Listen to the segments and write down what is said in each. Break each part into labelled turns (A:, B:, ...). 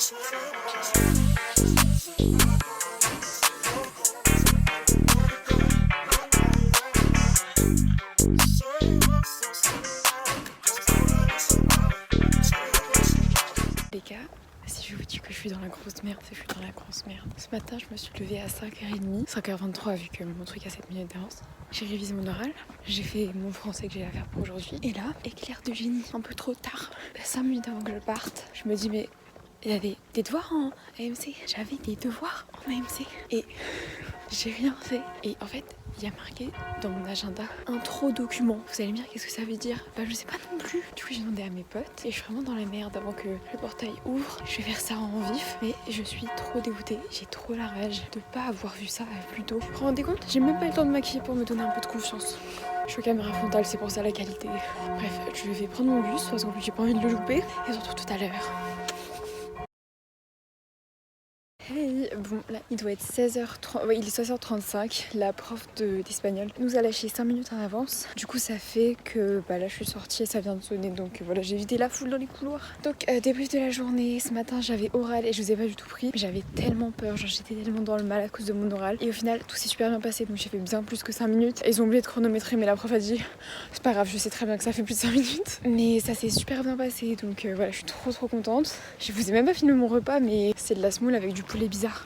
A: Les gars, si je vous dis que je suis dans la grosse merde, c'est que je suis dans la grosse merde. Ce matin, je me suis levée à 5h30, 5h23 vu que mon truc a 7 minutes d'avance. J'ai révisé mon oral, j'ai fait mon français que j'ai à faire pour aujourd'hui. Et là, éclair de génie, un peu trop tard. 5 minutes avant que je parte, je me dis mais il y a des devoirs en AMC. J'avais des devoirs en AMC. Et j'ai rien fait. Et en fait, il y a marqué dans mon agenda intro document. Vous allez me dire qu'est-ce que ça veut dire? Bah je sais pas non plus. Du coup j'ai demandé à mes potes et je suis vraiment dans la merde avant que le portail ouvre. Je vais faire ça en vif, mais je suis trop dégoûtée. J'ai trop la rage de pas avoir vu ça plus tôt. Vous vous rendez compte? J'ai même pas eu le temps de maquiller pour me donner un peu de confiance. Je suis aux caméras frontales, c'est pour ça la qualité. Bref, je vais prendre mon bus parce qu'en plus j'ai pas envie de le louper. Et on se retrouve tout à l'heure. Hey, bon là il doit être 16h30, ouais il est 16h35, la prof d'espagnol nous a lâché 5 minutes en avance. Du coup ça fait que là je suis sortie et ça vient de sonner donc voilà j'ai évité la foule dans les couloirs. Donc débrief de la journée, ce matin j'avais oral et je vous ai pas du tout pris. J'avais tellement peur, genre j'étais tellement dans le mal à cause de mon oral. Et au final tout s'est super bien passé donc j'ai fait bien plus que 5 minutes. Et ils ont oublié de chronométrer mais la prof a dit c'est pas grave, je sais très bien que ça fait plus de 5 minutes. Mais ça s'est super bien passé donc voilà je suis trop contente. Je vous ai même pas filmé mon repas mais c'est de la semoule avec du poulet bizarre.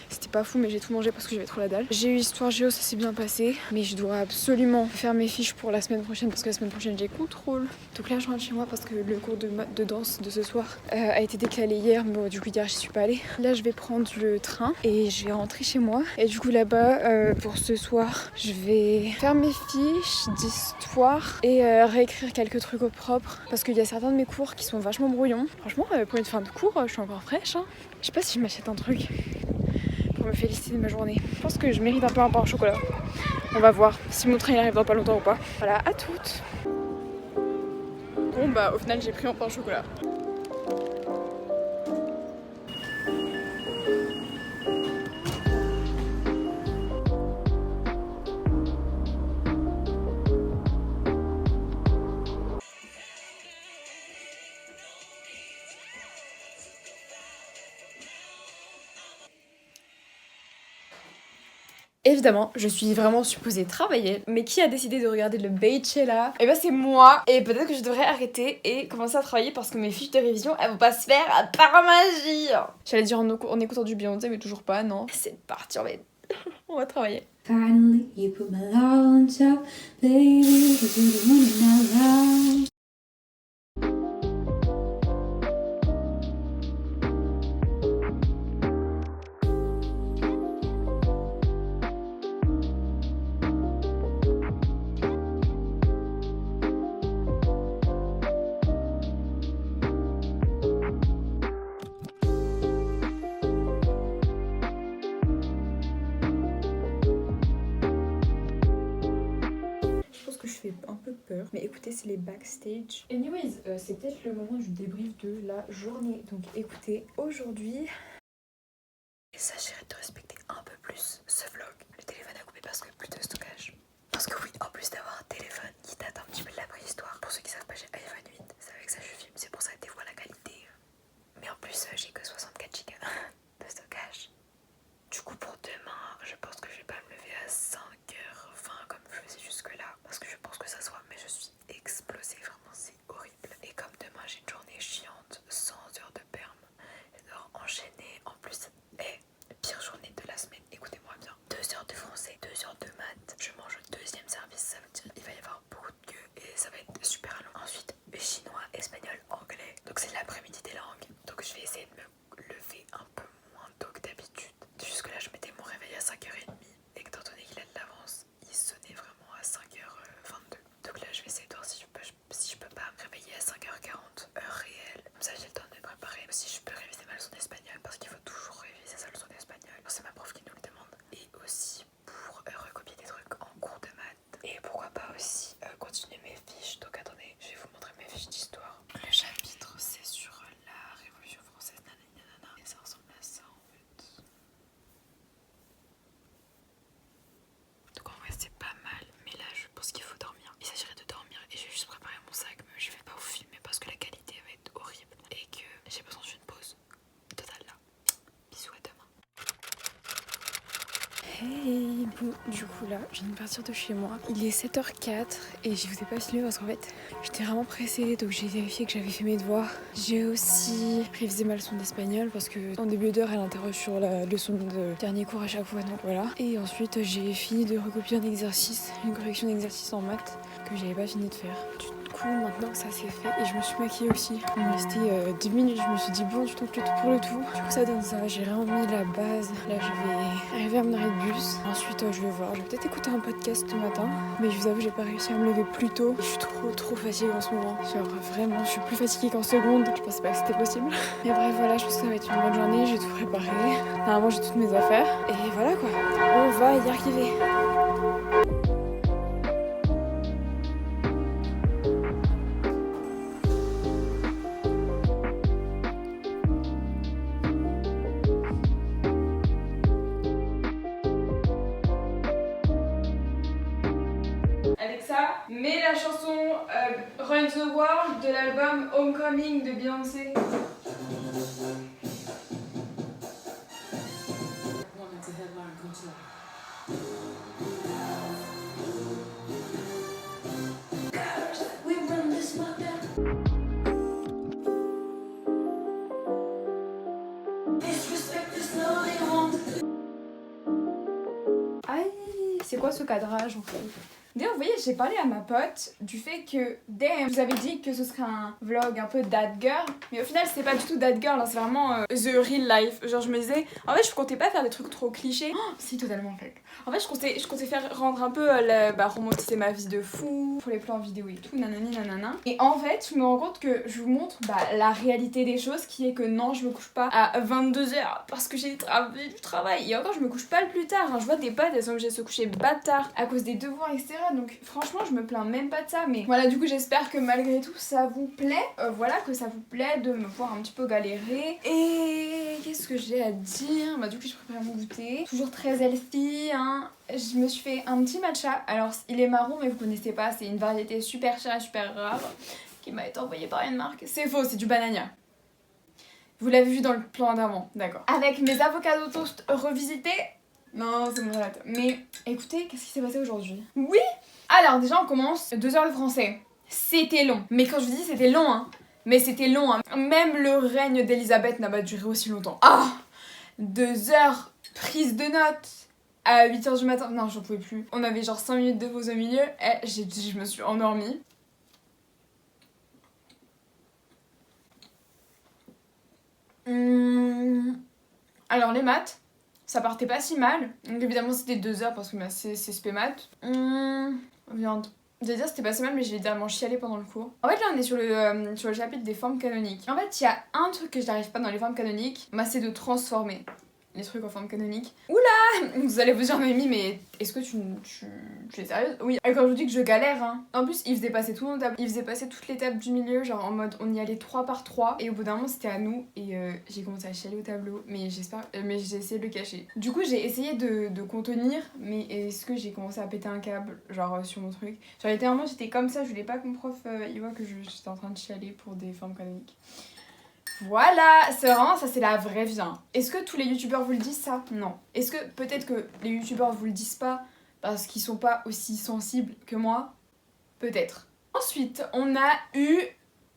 A: C'était pas fou mais j'ai tout mangé parce que j'avais trop la dalle. J'ai eu histoire géo, ça s'est bien passé. Mais je dois absolument faire mes fiches pour la semaine prochaine parce que la semaine prochaine j'ai contrôle. Donc là je rentre chez moi parce que le cours de danse de ce soir a été décalé hier. Mais bon, du coup hier j'y suis pas allée. Là je vais prendre le train et je vais rentrer chez moi. Et du coup là-bas pour ce soir je vais faire mes fiches d'histoire et réécrire quelques trucs au propre. Parce qu'il y a certains de mes cours qui sont vachement brouillons. Franchement pour une fin de cours je suis encore fraîche hein. Je sais pas si je m'achète un truc pour me féliciter de ma journée. Je pense que je mérite un peu un pain au chocolat. On va voir si mon train il arrive dans pas longtemps ou pas. Voilà, à toutes. Bon au final j'ai pris un pain au chocolat. Évidemment, je suis vraiment supposée travailler, mais qui a décidé de regarder le Beychella? Eh ben c'est moi, et peut-être que je devrais arrêter et commencer à travailler parce que mes fiches de révision, elles vont pas se faire par magie. J'allais dire en écoutant du Beyoncé, mais toujours pas, non. C'est parti, on va travailler. Finally, you put my love on top, baby, 'cause you're the one in my life. Que je fais un peu peur, mais écoutez c'est les backstage. Anyways, c'est peut-être le moment du débrief de la journée, donc écoutez, aujourd'hui il s'agirait de respecter un peu plus ce vlog. Le téléphone a coupé parce que plus de stockage. Parce que oui, en plus d'avoir un téléphone qui date un petit peu de la préhistoire, pour ceux qui savent pas j'ai iPhone 8, c'est avec ça que je filme, c'est pour ça que des fois la qualité, mais en plus j'ai que 64 Go de stockage. Du coup pour demain, je pense que je vais pas me lever à 5h20 comme je faisais jusque là. Parce que je pense que ça soit, mais je suis explosée, vraiment c'est horrible. Et comme demain j'ai une journée chiante, 100 heures de perm, je dois enchaîner Hey, bon, du coup là, je viens de partir de chez moi. Il est 7h04 et je vous ai pas filmé parce qu'en fait, j'étais vraiment pressée donc j'ai vérifié que j'avais fait mes devoirs. J'ai aussi révisé ma leçon d'espagnol parce que en début d'heure, elle interroge sur la leçon de dernier cours à chaque fois, donc voilà. Et ensuite, j'ai fini de recopier un exercice, une correction d'exercice en maths que j'avais pas fini de faire. Du coup, maintenant que ça c'est fait, et je me suis maquillée aussi. Il me restait 10 minutes, je me suis dit bon, je tente le tout pour le tout. Du coup, ça donne ça. J'ai vraiment mis la base. Là, je vais arriver à mon arrêt de bus. Ensuite, je vais voir. Je vais peut-être écouter un podcast ce matin. Mais je vous avoue, j'ai pas réussi à me lever plus tôt. Je suis trop fatiguée en ce moment. Genre, vraiment, je suis plus fatiguée qu'en seconde. Je pensais pas que c'était possible. Mais bref, voilà, je pense que ça va être une bonne journée. J'ai tout préparé. Normalement, j'ai toutes mes affaires. Et voilà quoi. On va y arriver. Alexa, mets la chanson Run the World de l'album Homecoming de Beyoncé. Aïe, c'est quoi ce cadrage en fait? D'ailleurs, vous voyez, j'ai parlé à ma pote du fait que, damn, je vous avais dit que ce serait un vlog un peu that girl, mais au final, c'est pas du tout that girl, hein, c'est vraiment the real life. Genre, je me disais, en fait, je comptais pas faire des trucs trop clichés. Oh, si, totalement fake. En fait, je comptais faire rendre un peu, romantiser ma vie de fou, pour les plans vidéo et tout, nanani nanana. Et en fait, je me rends compte que je vous montre la réalité des choses, qui est que non, je me couche pas à 22h parce que j'ai du travail. Et encore, je me couche pas le plus tard. Hein. Je vois des potes, elles sont obligées de se coucher bâtard à cause des devoirs, etc. Donc franchement, je me plains même pas de ça. Mais voilà, du coup, j'espère que malgré tout, ça vous plaît. Voilà, que ça vous plaît de me voir un petit peu galérer. Et qu'est-ce que j'ai à dire? Bah du coup, je prépare mon goûter. Toujours très healthy, hein. Je me suis fait un petit matcha. Alors, il est marron, mais vous connaissez pas. C'est une variété super chère et super rare qui m'a été envoyée par une marque. C'est faux, c'est du banania. Vous l'avez vu dans le plan d'avant, d'accord. Avec mes avocados toast revisités. Non, c'est mon salade. Mais écoutez, qu'est-ce qui s'est passé aujourd'hui? Oui! Alors déjà, on commence 2 heures de français. C'était long. Mais quand je vous dis c'était long, hein. Mais c'était long, hein. Même le règne d'Elisabeth n'a pas duré aussi longtemps. Ah! 2 heures prise de notes à 8h du matin. Non, j'en pouvais plus. On avait genre 5 minutes de pause au milieu. Et je me suis endormie. Alors les maths, ça partait pas si mal. Donc évidemment c'était 2 heures parce que c'est spé maths. Viande. J'allais dire c'était pas si mal mais j'ai littéralement chialé pendant le cours. En fait là on est sur le chapitre des formes canoniques. En fait il y a un truc que je n'arrive pas dans les formes canoniques, c'est de transformer les trucs en forme canonique. Oula! Vous allez vous dire Mimi, mais est-ce que tu es sérieuse? Oui, et quand je vous dis que je galère, hein. En plus, il faisait passer tout mon tableau, il faisait passer toutes les tables du milieu, genre en mode on y allait 3 par 3 et au bout d'un moment c'était à nous et j'ai commencé à chialer au tableau, mais mais j'ai essayé de le cacher. Du coup, j'ai essayé de contenir, mais est-ce que j'ai commencé à péter un câble, genre sur mon truc? Genre littéralement, j'étais comme ça, je voulais pas que mon prof il voit que j'étais en train de chialer pour des formes canoniques. Voilà, c'est vraiment ça, c'est la vraie vie. Hein. Est-ce que tous les youtubeurs vous le disent ça? Non. Est-ce que peut-être que les youtubeurs vous le disent pas parce qu'ils sont pas aussi sensibles que moi? Peut-être. Ensuite, on a eu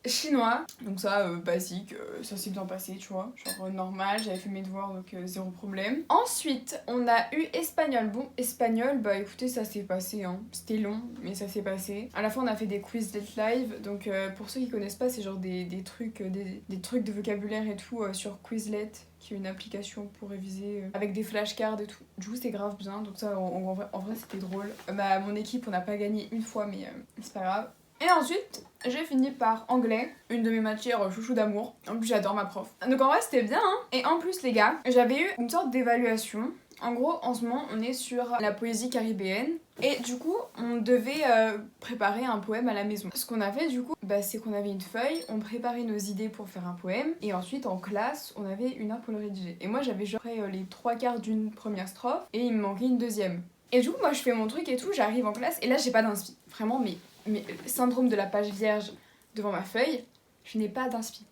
A: chinois, donc ça basique, ça s'est bien passé, tu vois, genre normal, j'avais fait mes devoirs donc zéro problème. Ensuite, on a eu espagnol. Bon, espagnol, bah écoutez, ça s'est passé, hein. C'était long, mais ça s'est passé. À la fin, on a fait des Quizlet live, donc pour ceux qui connaissent pas, c'est genre des trucs de vocabulaire et tout sur Quizlet, qui est une application pour réviser avec des flashcards et tout. Du coup, c'était grave bien, donc ça, en vrai c'était drôle. Mon équipe, on n'a pas gagné une fois, mais c'est pas grave. Et ensuite, j'ai fini par anglais, une de mes matières chouchou d'amour. En plus, j'adore ma prof. Donc en vrai, c'était bien, hein. Et en plus, les gars, j'avais eu une sorte d'évaluation. En gros, en ce moment, on est sur la poésie caribéenne. Et du coup, on devait préparer un poème à la maison. Ce qu'on a fait, du coup, c'est qu'on avait une feuille, on préparait nos idées pour faire un poème. Et ensuite, en classe, on avait une heure pour le rédiger. Et moi, j'avais genre les 3/4 d'une première strophe. Et il me manquait une deuxième. Et du coup, moi, je fais mon truc et tout, j'arrive en classe. Et là, j'ai pas d'inspi. Vraiment, mais syndrome de la page vierge devant ma feuille, je n'ai pas d'inspi.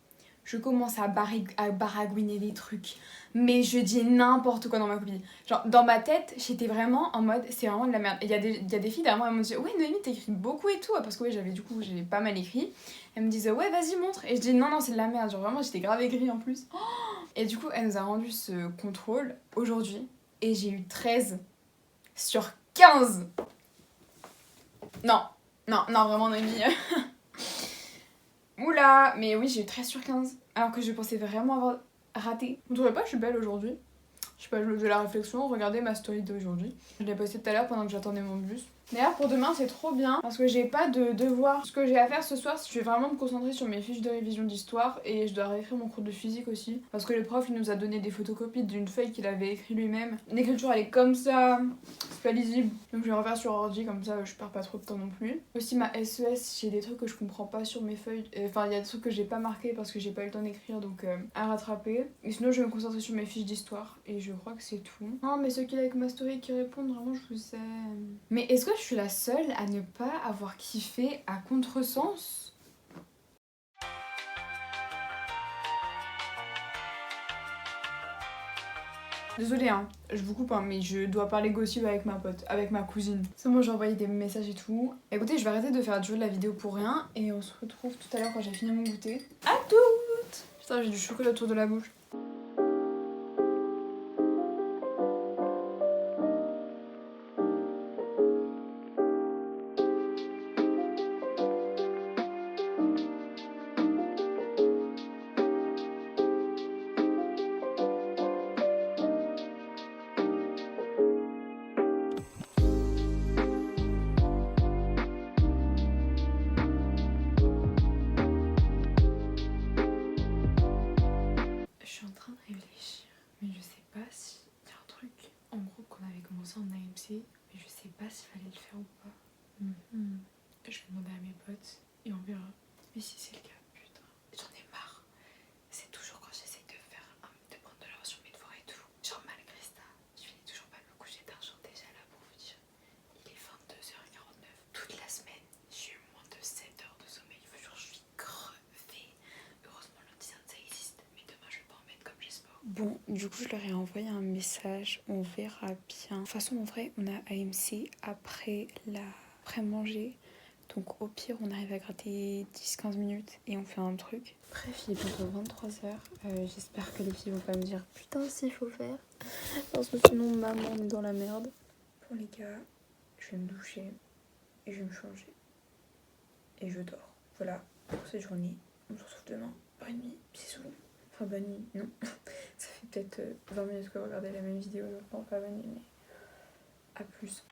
A: je commence à baragouiner des trucs. Mais je dis n'importe quoi dans ma copie. Genre, dans ma tête, j'étais vraiment en mode, c'est vraiment de la merde. Il y a des filles derrière moi, elles m'ont dit, ouais, Noémie, t'écris beaucoup et tout. Parce que, ouais, j'ai pas mal écrit. Elles me disaient, ouais, vas-y, montre. Et je dis, non, c'est de la merde. Genre, vraiment, j'étais grave écrit en plus. Et du coup, elle nous a rendu ce contrôle aujourd'hui. Et j'ai eu 13 sur 15. Non, vraiment, Noémie. Oula, mais oui, j'ai eu 13 sur 15. Alors que je pensais vraiment avoir raté. Vous trouvez pas que je suis belle aujourd'hui? Je sais pas, je faisais la réflexion, regardez ma story d'aujourd'hui. Je l'ai postée tout à l'heure pendant que j'attendais mon bus. D'ailleurs, pour demain, c'est trop bien parce que j'ai pas de devoir. Ce que j'ai à faire ce soir, je vais vraiment me concentrer sur mes fiches de révision d'histoire et je dois réécrire mon cours de physique aussi. Parce que le prof, il nous a donné des photocopies d'une feuille qu'il avait écrit lui-même. L'écriture, elle est comme ça, c'est pas lisible. Donc je vais refaire sur ordi, comme ça je perds pas trop de temps non plus. Aussi, ma SES, j'ai des trucs que je comprends pas sur mes feuilles. Enfin, il y a des trucs que j'ai pas marqués parce que j'ai pas eu le temps d'écrire, donc à rattraper. Et sinon, je vais me concentrer sur mes fiches d'histoire et je crois que c'est tout. Oh, mais ceux qui like ma story et qui répondent, vraiment, je vous aime. Mais est-ce que je suis la seule à ne pas avoir kiffé à contresens? Désolée hein, je vous coupe hein, mais je dois parler gossip avec ma pote, avec ma cousine. C'est bon, j'ai envoyé des messages et tout. Écoutez, je vais arrêter de faire durer la vidéo pour rien et on se retrouve tout à l'heure quand j'ai fini mon goûter. À toutes! Putain, j'ai du chocolat autour de la bouche. En AMC, mais je sais pas s'il fallait le faire ou pas. Je vais demander à mes potes et on verra. Mais si c'est le cas, putain, j'en ai marre. C'est toujours quand j'essaie de prendre de l'avance sur mes devoirs et tout. Genre malgré ça, je finis toujours pas de me coucher tard, genre déjà là pour vous dire. Il est 22h49. Toute la semaine, j'ai eu moins de 7 heures de sommeil. Genre je suis crevée. Heureusement l'antidote ça existe, mais demain je vais pas en mettre comme j'espère. Bon, du coup je leur ai envoyé un message, on verra bien. De toute façon en vrai on a AMC après manger, donc au pire on arrive à gratter 10-15 minutes et on fait un truc. Bref, il est bientôt 23h, j'espère que les filles vont pas me dire putain s'il faut faire, parce que sinon maman on est dans la merde. Bon les gars, je vais me doucher et je vais me changer et je dors. Voilà pour cette journée, on se retrouve demain, bonne nuit, bisous. Enfin bonne nuit, non. Ça fait peut-être 20 minutes que vous regardez la même vidéo, donc non pas bonne nuit, mais à plus.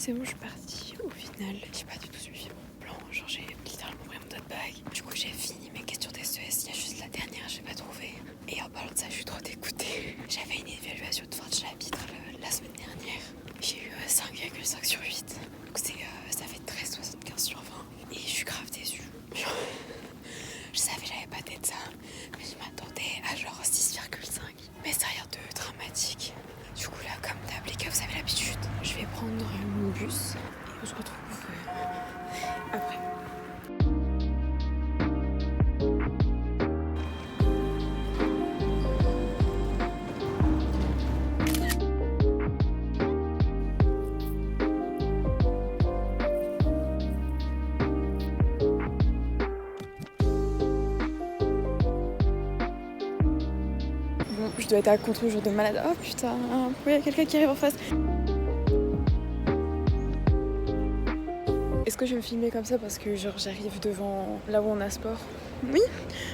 A: C'est bon, je suis partie. Au final, j'ai pas du tout suivi mon plan. Genre, j'ai littéralement pris mon tote bag. Du coup, j'ai fini mes questions d'SES. Il y a juste la dernière, j'ai pas trouvé. Et en parlant de ça, je suis trop dégoûtée. J'avais une évaluation de fin de chapitre la semaine dernière. J'ai eu 5,5 sur 8. Donc, ça fait 13,75 sur 20. Et je suis grave déçue. Je savais, j'avais pas d'être ça. Mais je m'attendais à genre 6,5. Mais c'est rien de dramatique. Du coup là, comme d'hab les gars, vous avez l'habitude, je vais prendre mon bus et on se retrouve après. Bon, je dois être à contre-jour de malade. Oh putain, pourquoi il y a quelqu'un qui arrive en face? Est-ce que je vais me filmer comme ça parce que genre j'arrive devant là où on a sport? Oui.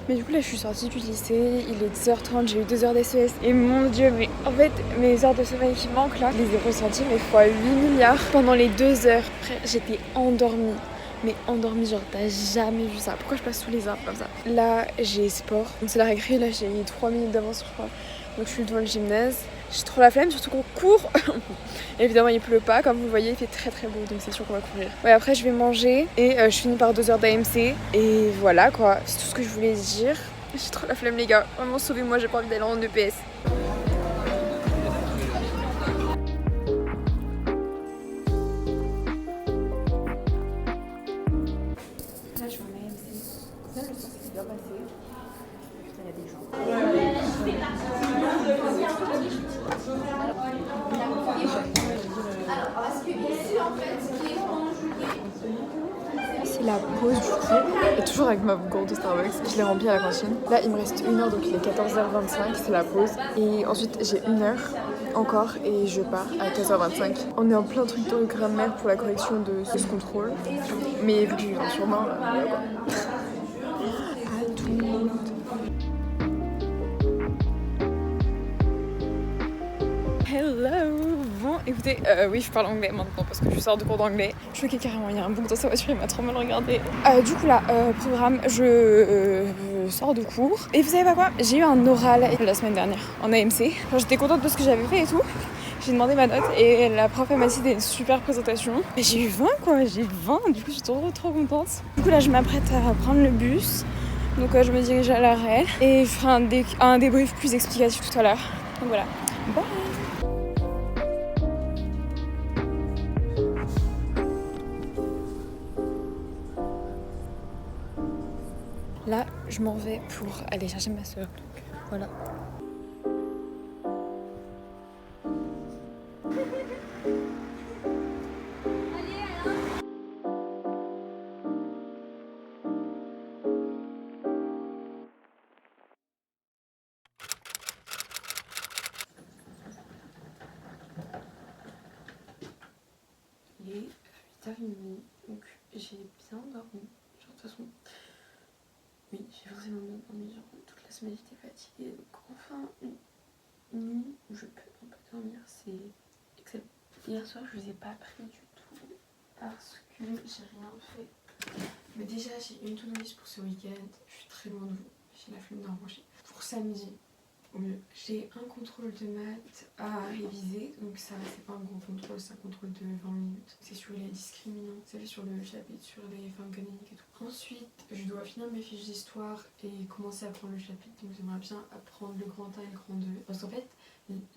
A: Mais du coup là je suis sortie du lycée, il est 10h30, j'ai eu 2 heures d'SES et mon dieu, mais en fait mes heures de sommeil qui manquent là, je les ai ressenties mais fois 8 milliards pendant les 2 heures. Après j'étais endormie. Mais endormie, genre t'as jamais vu ça. Pourquoi je passe tous les heures comme ça? Là j'ai sport, donc c'est la récré, là j'ai 3 minutes d'avance je crois. Donc je suis devant le gymnase. J'ai trop la flemme, surtout qu'on court. Évidemment il pleut pas, comme vous le voyez il fait très très beau, donc c'est sûr qu'on va courir. Ouais, après je vais manger et je finis par 2 heures d'AMC. Et voilà quoi, c'est tout ce que je voulais dire. J'ai trop la flemme les gars, vraiment sauvez-moi, j'ai pas envie d'aller en EPS. Là je suis en AMC. Là le soir s'est bien passé. Putain il y a des gens. C'est la pause du coup, et toujours avec ma gourde de Starbucks, je l'ai remplie à la cantine. Là il me reste 1 heure donc il est 14h25, c'est la pause. Et ensuite j'ai 1 heure encore et je pars à 15h25. On est en plein truc de grammaire pour la correction de ce contrôle. Mais vu que j'ai un surmain, voilà quoi. À tout. Hello. Bon, écoutez, oui, je parle anglais maintenant parce que je sors de cours d'anglais. Je vois qu'il y a carrément, il y a un bouc dans sa voiture, il m'a trop mal regardé. Du coup là, programme, je sors de cours. Et vous savez pas quoi? J'ai eu un oral la semaine dernière en AMC. Genre, j'étais contente de ce que j'avais fait et tout. J'ai demandé ma note et la prof m'a dit c'était une super présentation. Mais j'ai eu 20 quoi, j'ai eu 20, du coup je suis trop contente. Du coup là je m'apprête à prendre le bus. Donc je me dirige à l'arrêt et je ferai un débrief plus explicatif tout à l'heure. Donc voilà, bye. Là, je m'en vais pour aller chercher ma soeur. Donc voilà. Il est 8h30, donc j'ai bien dormi. Genre, de toute façon, oui, j'ai forcément bien dormi. Genre, toute la semaine j'étais fatiguée. Donc, enfin, une nuit où je peux un peu dormir, c'est excellent. Hier soir, je vous ai pas pris du tout parce que j'ai rien fait. Mais déjà, j'ai une to-do list pour ce week-end. Je suis très loin de vous. J'ai la flemme d'en manger. Pour samedi, au mieux. J'ai un contrôle de maths à réviser, donc ça c'est pas un gros contrôle, c'est un contrôle de 20 minutes. C'est sur les discriminants, ça fait sur le chapitre sur les formes canoniques et tout. Ensuite, je dois finir mes fiches d'histoire et commencer à apprendre le chapitre, donc j'aimerais bien apprendre le grand 1 et le grand 2. Parce qu'en fait,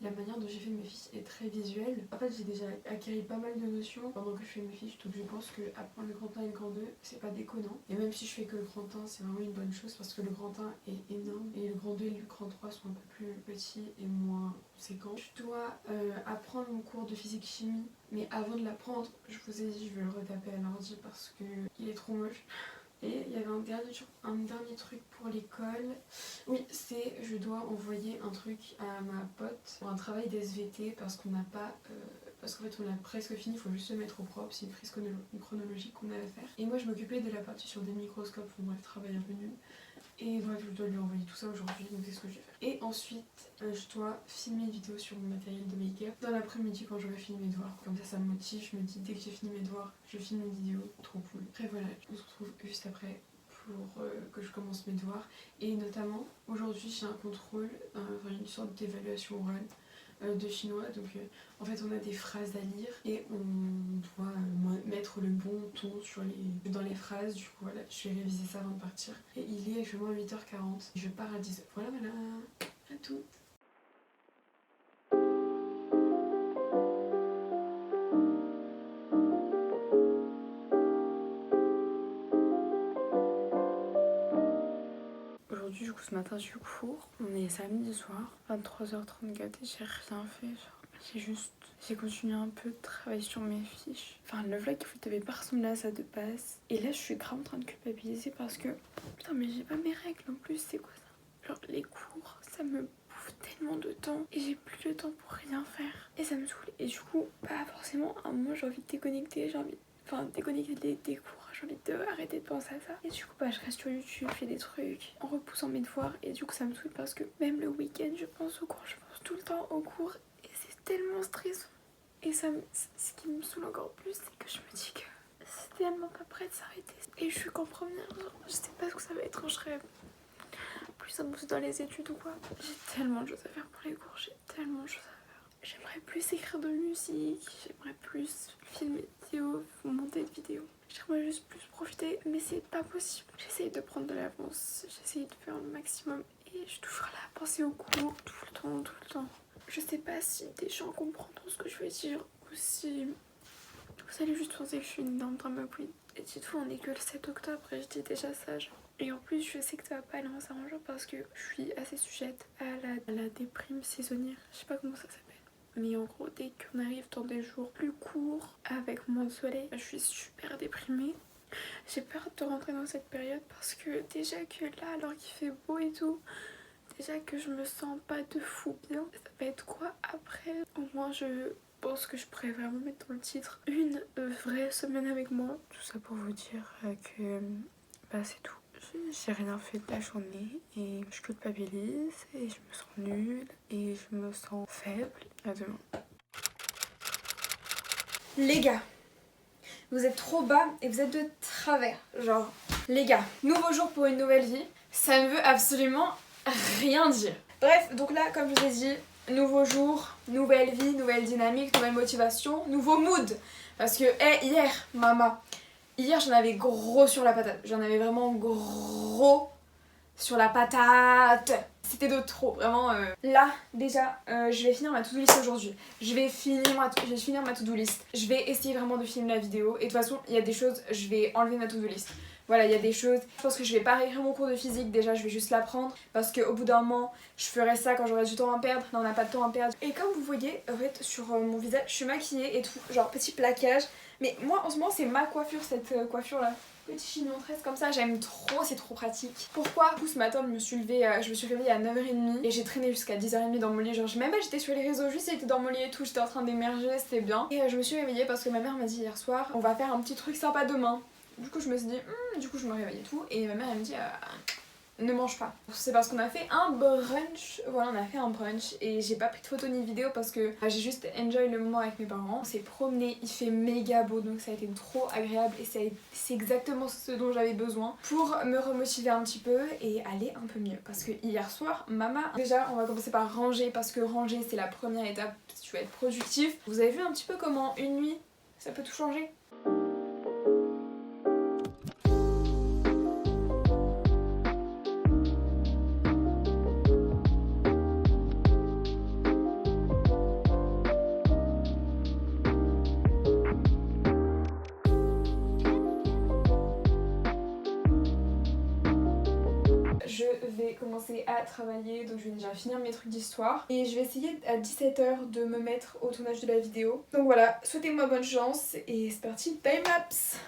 A: la manière dont j'ai fait mes fiches est très visuelle. En fait, j'ai déjà acquis pas mal de notions pendant que je fais mes fiches, donc je pense que apprendre le grand 1 et le grand 2, c'est pas déconnant. Et même si je fais que le grand 1, c'est vraiment une bonne chose parce que le grand 1 est énorme et le grand 2 et le grand 3 sont un peu plus petits et moins conséquents. Je dois apprendre mon cours de physique-chimie, mais avant de l'apprendre, je vous ai dit, je vais le retaper à l'ordi parce qu'il est trop moche. Et il y avait un dernier truc pour l'école. Oui, c'est je dois envoyer un truc à ma pote pour un travail d'SVT parce qu'on n'a pas... parce qu'en fait on a presque fini, il faut juste se mettre au propre, c'est une frise chronologique qu'on a à faire. Et moi je m'occupais de la partie sur des microscopes, bon bref, travail un peu nul. Et bref, je dois lui envoyer tout ça aujourd'hui, donc c'est ce que je vais faire. Et ensuite, je dois filmer une vidéo sur mon matériel de make-up dans l'après-midi quand j'aurai fini mes devoirs. Comme ça me motive, je me dis dès que j'ai fini mes devoirs, je filme une vidéo, trop cool. Après voilà, on se retrouve juste après pour que je commence mes devoirs. Et notamment, aujourd'hui j'ai un contrôle, enfin une sorte d'évaluation orale de chinois. Donc en fait on a des phrases à lire et on doit mettre le bon ton dans les phrases. Du coup voilà, je vais réviser ça avant de partir. Et il est actuellement 8h40. Je pars à 10h. Voilà, à tout. Aujourd'hui, du coup, ce matin, j'ai eu cours. On est samedi soir, 23h34 et j'ai rien fait. Genre, j'ai continué un peu de travailler sur mes fiches. Enfin, le vlog, il devait pas ressembler à ça de base. Et là, je suis grave en train de culpabiliser parce que... Putain, mais j'ai pas mes règles en plus, c'est quoi ça? Genre, les cours, ça me bouffe tellement de temps et j'ai plus de temps pour rien faire. Et ça me saoule. Et du coup, bah forcément, à un moment, j'ai envie de déconnecter, j'ai envie... enfin déconnecter des cours, j'ai envie d'arrêter de penser à ça. Et du coup bah je reste sur YouTube, je fais des trucs en repoussant mes devoirs et du coup ça me saoule parce que même le week-end je pense aux cours, je pense tout le temps aux cours et c'est tellement stressant. Et ce qui me saoule encore plus, c'est que je me dis que c'est tellement pas prêt de s'arrêter. Et je suis qu'en première, genre, je sais pas ce que ça va être quand je serai plus avancée dans les études ou quoi. J'ai tellement de choses à faire pour les cours, j'ai tellement de choses à faire. J'aimerais plus écrire de musique, j'aimerais plus filmer des vidéos, monter des vidéos. J'aimerais juste plus profiter, mais c'est pas possible. J'essaye de prendre de l'avance, j'essaye de faire le maximum et je suis toujours là à penser aux cours tout le temps, tout le temps. Je sais pas si des gens comprendront ce que je veux dire ou si vous allez juste penser que je suis une énorme drama queen. Et dites-vous, on est que le 7 octobre et je dis déjà ça. Et en plus, je sais que ça va pas aller en s'arrangeant parce que je suis assez sujette à la déprime saisonnière. Je sais pas comment ça s'appelle. Mais en gros, dès qu'on arrive dans des jours plus courts, avec moins de soleil, je suis super déprimée. J'ai peur de rentrer dans cette période parce que déjà que là, alors qu'il fait beau et tout, déjà que je me sens pas de fou bien. Ça va être quoi après? Au moins je pense que je pourrais vraiment mettre dans le titre une vraie semaine avec moi. Tout ça pour vous dire que bah c'est tout. J'ai rien fait de la journée et je culpabilise et je me sens nulle et je me sens faible. À demain. Les gars, vous êtes trop bas et vous êtes de travers. Genre, les gars, nouveau jour pour une nouvelle vie, ça ne veut absolument rien dire. Bref, donc là, comme je vous ai dit, nouveau jour, nouvelle vie, nouvelle dynamique, nouvelle motivation, nouveau mood. Parce que, hier, hier j'en avais gros sur la patate. J'en avais vraiment gros sur la patate. C'était de trop, vraiment. Là, déjà, je vais finir ma to-do list aujourd'hui. Je vais finir ma to-do list. Je vais essayer vraiment de filmer la vidéo. Et de toute façon, il y a des choses, je vais enlever ma to-do list. Voilà, il y a des choses. Je pense que je vais pas réécrire mon cours de physique. Déjà, je vais juste l'apprendre. Parce qu'au bout d'un moment, je ferai ça quand j'aurai du temps à perdre. Là, on n'a pas de temps à perdre. Et comme vous voyez, en fait, sur mon visage, je suis maquillée et tout. Genre, petit plaquage. Mais moi, en ce moment, c'est ma coiffure, cette coiffure-là. Petit chignon tresse comme ça, j'aime trop, c'est trop pratique. Pourquoi? Du coup, ce matin, je me suis réveillée à 9h30 et j'ai traîné jusqu'à 10h30 dans mon lit. Genre, même pas j'étais sur les réseaux, juste j'étais dans mon lit et tout, j'étais en train d'émerger, c'était bien. Et je me suis réveillée parce que ma mère m'a dit hier soir, on va faire un petit truc sympa demain. Du coup, je me suis dit, du coup, je me réveille et tout. Et ma mère, elle me dit, ne mange pas. C'est parce qu'on a fait un brunch. Voilà, on a fait un brunch et j'ai pas pris de photos ni de vidéos parce que j'ai juste enjoy le moment avec mes parents. On s'est promené, il fait méga beau donc ça a été trop agréable et c'est exactement ce dont j'avais besoin pour me remotiver un petit peu et aller un peu mieux. Parce que hier soir, maman, déjà on va commencer par ranger parce que ranger c'est la première étape si tu veux être productif. Vous avez vu un petit peu comment une nuit ça peut tout changer? Je vais commencer à travailler, donc je vais déjà finir mes trucs d'histoire et je vais essayer à 17h de me mettre au tournage de la vidéo. Donc voilà, souhaitez-moi bonne chance et c'est parti, time-lapse.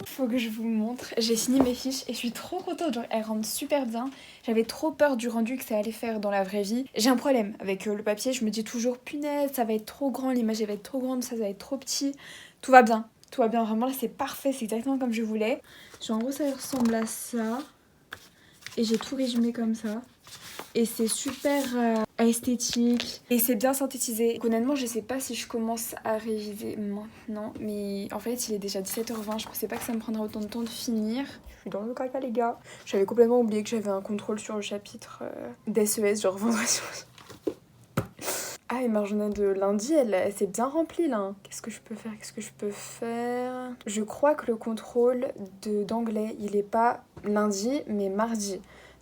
A: Faut que je vous montre, j'ai signé mes fiches et je suis trop contente, genre elles rendent super bien. J'avais trop peur du rendu que ça allait faire dans la vraie vie. J'ai un problème avec le papier, je me dis toujours punaise, ça va être trop grand, l'image elle va être trop grande, ça va être trop petit. Tout va bien, vraiment là c'est parfait, c'est exactement comme je voulais. Genre en gros ça ressemble à ça et j'ai tout résumé comme ça. Et c'est super esthétique et c'est bien synthétisé. Donc, honnêtement, je sais pas si je commence à réviser maintenant, mais en fait, il est déjà 17h20. Je pensais pas que ça me prendrait autant de temps de finir. Je suis dans le caca, les gars. J'avais complètement oublié que j'avais un contrôle sur le chapitre d'SES, genre vendredi. Ah, et ma journée de lundi, elle s'est bien remplie là. Qu'est-ce que je peux faire? Je crois que le contrôle d'anglais, il est pas lundi, mais mardi.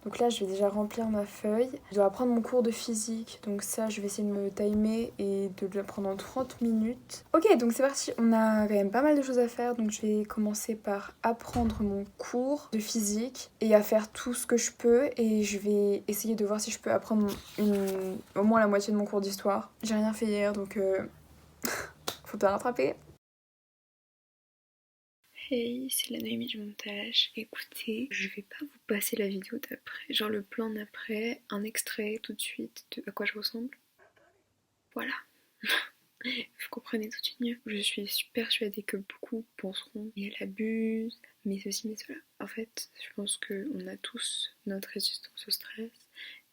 A: Donc là, je vais déjà remplir ma feuille. Je dois apprendre mon cours de physique. Donc ça, je vais essayer de me timer et de le prendre en 30 minutes. Ok, donc c'est parti. On a quand même pas mal de choses à faire. Donc je vais commencer par apprendre mon cours de physique et à faire tout ce que je peux. Et je vais essayer de voir si je peux apprendre au moins la moitié de mon cours d'histoire. J'ai rien fait hier, donc faut bien rattraper. Hey, c'est la Noémie du montage. Écoutez, je vais pas vous passer la vidéo d'après, genre le plan d'après, un extrait tout de suite de à quoi je ressemble. Voilà. Vous comprenez tout de suite mieux. Je suis super persuadée que beaucoup penseront mais elle abuse, mais ceci, mais cela. En fait, je pense qu'on a tous notre résistance au stress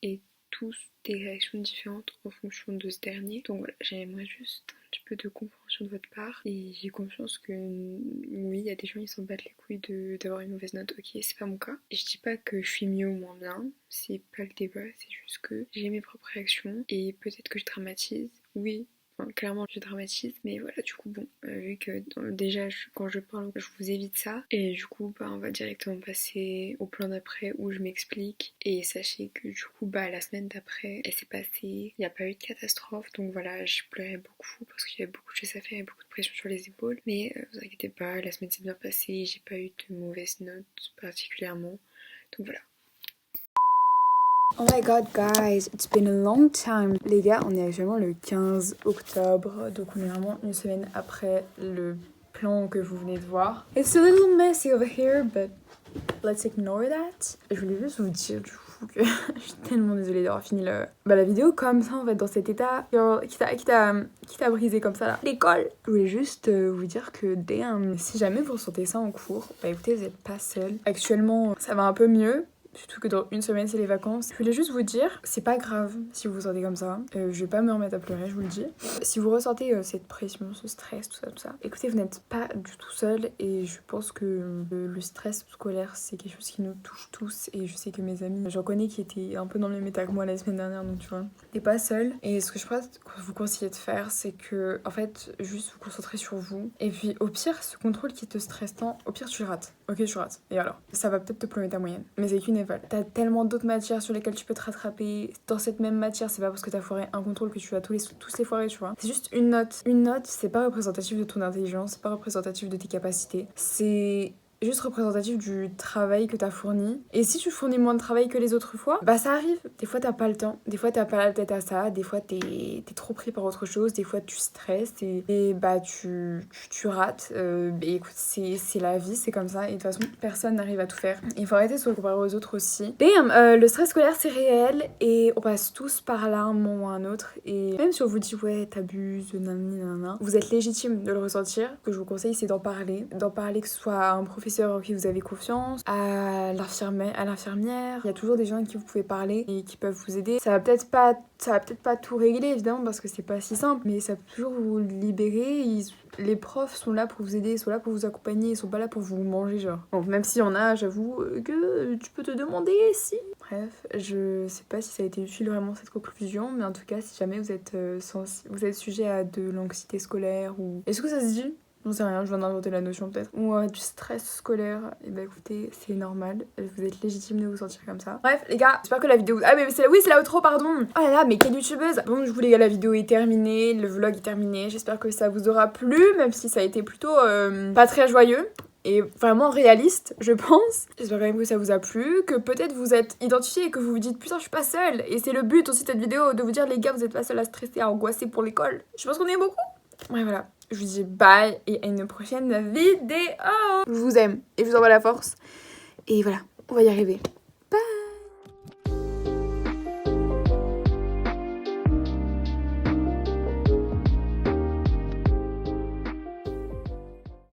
A: et tous des réactions différentes en fonction de ce dernier. Donc voilà, j'aimerais juste un petit peu de compréhension de votre part et j'ai confiance que oui, il y a des gens qui s'en battent les couilles d'avoir une mauvaise note. Ok, c'est pas mon cas. Et je dis pas que je suis mieux ou moins bien, c'est pas le débat, c'est juste que j'ai mes propres réactions et peut-être que je dramatise. Oui, enfin, clairement je dramatise, mais voilà, du coup bon, vu que déjà quand je parle je vous évite ça, et du coup bah on va directement passer au plan d'après où je m'explique, et sachez que du coup bah la semaine d'après elle s'est passée, il n'y a pas eu de catastrophe, donc voilà, je pleurais beaucoup parce qu'il y avait beaucoup de choses à faire et beaucoup de pression sur les épaules, mais vous inquiétez pas, la semaine s'est bien passée, j'ai pas eu de mauvaises notes particulièrement, donc voilà. Oh my god guys, it's been a long time. Les gars, on est actuellement le 15 octobre, donc on est vraiment une semaine après le plan que vous venez de voir. It's a little messy over here, but let's ignore that. Je voulais juste vous dire du coup que je suis tellement désolée d'avoir fini la vidéo comme ça en fait, dans cet état qui t'a brisé comme ça là. L'école. Je voulais juste vous dire que damn, si jamais vous ressentez ça en cours, bah écoutez, vous êtes pas seul. Actuellement, ça va un peu mieux. Surtout que dans une semaine c'est les vacances. Je voulais juste vous dire, c'est pas grave si vous vous sentez comme ça. Je vais pas me remettre à pleurer, je vous le dis. Si vous ressentez cette pression, ce stress, tout ça, écoutez, vous n'êtes pas du tout seul. Et je pense que le stress scolaire c'est quelque chose qui nous touche tous. Et je sais que mes amis, j'en connais qui étaient un peu dans le même état que moi la semaine dernière, donc tu vois, t'es pas seul. Et ce que je pourrais vous conseiller de faire, c'est que en fait, juste vous concentrer sur vous. Et puis au pire, ce contrôle qui te stresse tant, au pire tu le rates. Ok, tu rates. Et alors, ça va peut-être te plomber ta moyenne, mais c'est qu'une éval. T'as tellement d'autres matières sur lesquelles tu peux te rattraper. Dans cette même matière, c'est pas parce que t'as foiré un contrôle que tu vas tous les foirer, tu vois. C'est juste une note. Une note, c'est pas représentatif de ton intelligence, c'est pas représentatif de tes capacités. C'est juste représentatif du travail que t'as fourni. Et si tu fournis moins de travail que les autres fois, bah ça arrive. Des fois t'as pas le temps, des fois t'as pas la tête à ça, des fois t'es trop pris par autre chose, des fois tu stresses et bah tu rates. Bah écoute, c'est la vie, c'est comme ça. Et de toute façon, personne n'arrive à tout faire. Il faut arrêter de se comparer aux autres aussi. Damn, le stress scolaire c'est réel et on passe tous par là un moment ou un autre. Et même si on vous dit ouais t'abuses, nanana, vous êtes légitime de le ressentir. Ce que je vous conseille c'est d'en parler que ce soit à un professeur en qui vous avez confiance, à l'infirmière. Il y a toujours des gens à qui vous pouvez parler et qui peuvent vous aider. Ça va peut-être pas tout régler évidemment parce que c'est pas si simple, mais ça peut toujours vous libérer. Les profs sont là pour vous aider, sont là pour vous accompagner, ils sont pas là pour vous manger genre. Bon, même s'il y en a, j'avoue que tu peux te demander si. Bref, je sais pas si ça a été utile vraiment cette conclusion, mais en tout cas, si jamais vous êtes sujet à de l'anxiété scolaire ou... Est-ce que ça se dit ? J'en sais rien, je viens d'inventer la notion peut-être. Ou du stress scolaire, et bah écoutez, c'est normal. Vous êtes légitime de vous sentir comme ça. Bref, les gars, j'espère que la vidéo... Ah mais c'est la outro, pardon. Oh là là, mais quelle youtubeuse. Bon, du coup les gars, la vidéo est terminée, le vlog est terminé. J'espère que ça vous aura plu, même si ça a été plutôt pas très joyeux. Et vraiment réaliste, je pense. J'espère quand même que ça vous a plu, que peut-être vous êtes identifié et que vous vous dites putain je suis pas seule. Et c'est le but aussi de cette vidéo, de vous dire les gars, vous êtes pas seuls à stresser, à angoisser pour l'école. Je pense qu'on est beaucoup. Ouais voilà. Je vous dis bye et à une prochaine vidéo. Je vous aime et je vous envoie la force. Et voilà, on va y arriver.